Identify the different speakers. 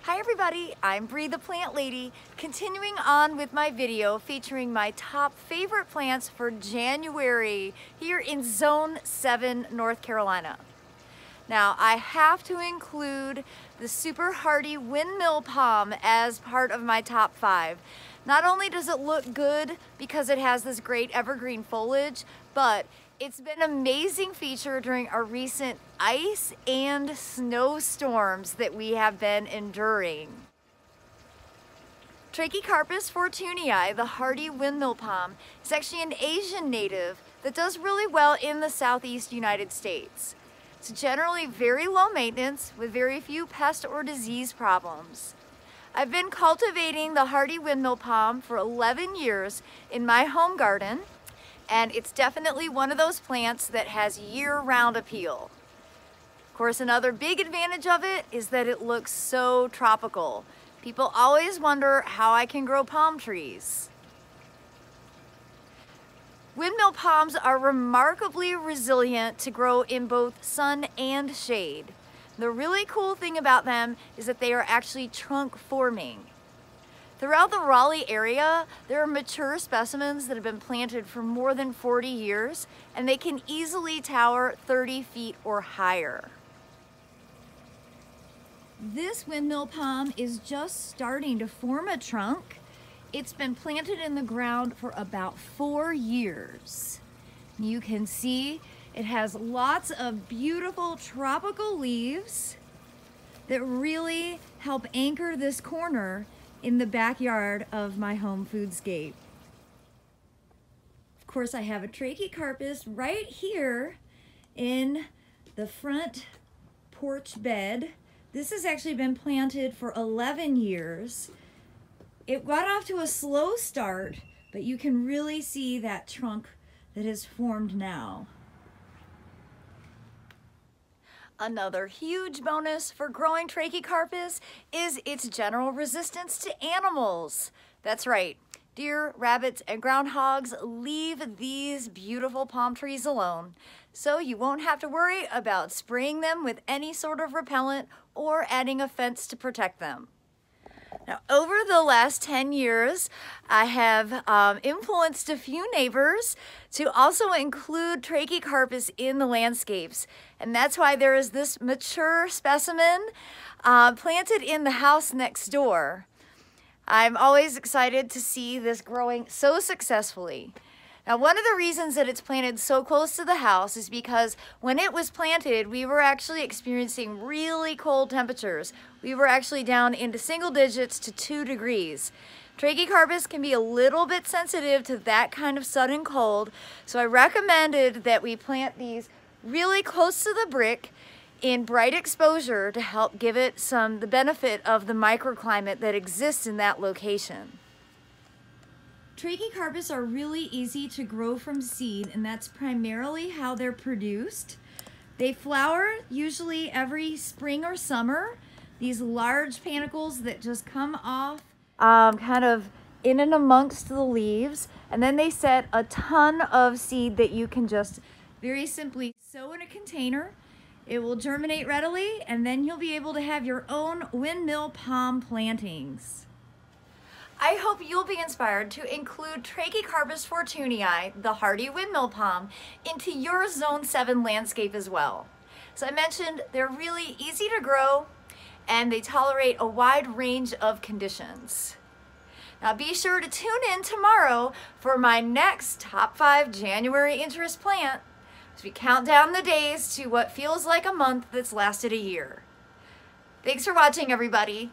Speaker 1: Hi everybody, I'm Bree the Plant Lady, continuing on with my video featuring my top favorite plants for January here in Zone 7, North Carolina. Now I have to include the super hardy Windmill Palm as part of my top 5. Not only does it look good because it has this great evergreen foliage, but it's been an amazing feature during our recent ice and snowstorms that we have been enduring. Trachycarpus fortunei, the hardy windmill palm, is actually an Asian native that does really well in the southeast United States. It's generally very low maintenance with very few pest or disease problems. I've been cultivating the hardy windmill palm for 11 years in my home garden, and it's definitely one of those plants that has year-round appeal. Of course, another big advantage of it is that it looks so tropical. People always wonder how I can grow palm trees. Windmill palms are remarkably resilient to grow in both sun and shade. The really cool thing about them is that they are actually trunk forming. Throughout the Raleigh area, there are mature specimens that have been planted for more than 40 years, and they can easily tower 30 feet or higher. This windmill palm is just starting to form a trunk. It's been planted in the ground for about 4 years. You can see it has lots of beautiful tropical leaves that really help anchor this corner in the backyard of my home foodscape. Of course, I have a Trachycarpus right here in the front porch bed. This has actually been planted for 11 years. It got off to a slow start, but you can really see that trunk that has formed now. Another huge bonus for growing Trachycarpus is its general resistance to animals. That's right, deer, rabbits, and groundhogs leave these beautiful palm trees alone, so you won't have to worry about spraying them with any sort of repellent or adding a fence to protect them. Now, over the last 10 years, I have influenced a few neighbors to also include Trachycarpus in the landscapes. And that's why there is this mature specimen planted in the house next door. I'm always excited to see this growing so successfully. Now, one of the reasons that it's planted so close to the house is because when it was planted, we were actually experiencing really cold temperatures. We were actually down into single digits to 2 degrees. Trachycarpus can be a little bit sensitive to that kind of sudden cold, so I recommended that we plant these really close to the brick in bright exposure to help give it the benefit of the microclimate that exists in that location. Trachycarpus are really easy to grow from seed, and that's primarily how they're produced. They flower usually every spring or summer. These large panicles that just come off kind of in and amongst the leaves, and then they set a ton of seed that you can just very simply sow in a container. It will germinate readily, and then you'll be able to have your own windmill palm plantings. I hope you'll be inspired to include Trachycarpus fortunei, the hardy windmill palm, into your Zone 7 landscape as well. As I mentioned, they're really easy to grow and they tolerate a wide range of conditions. Now be sure to tune in tomorrow for my next top 5 January interest plant as we count down the days to what feels like a month that's lasted a year. Thanks for watching, everybody.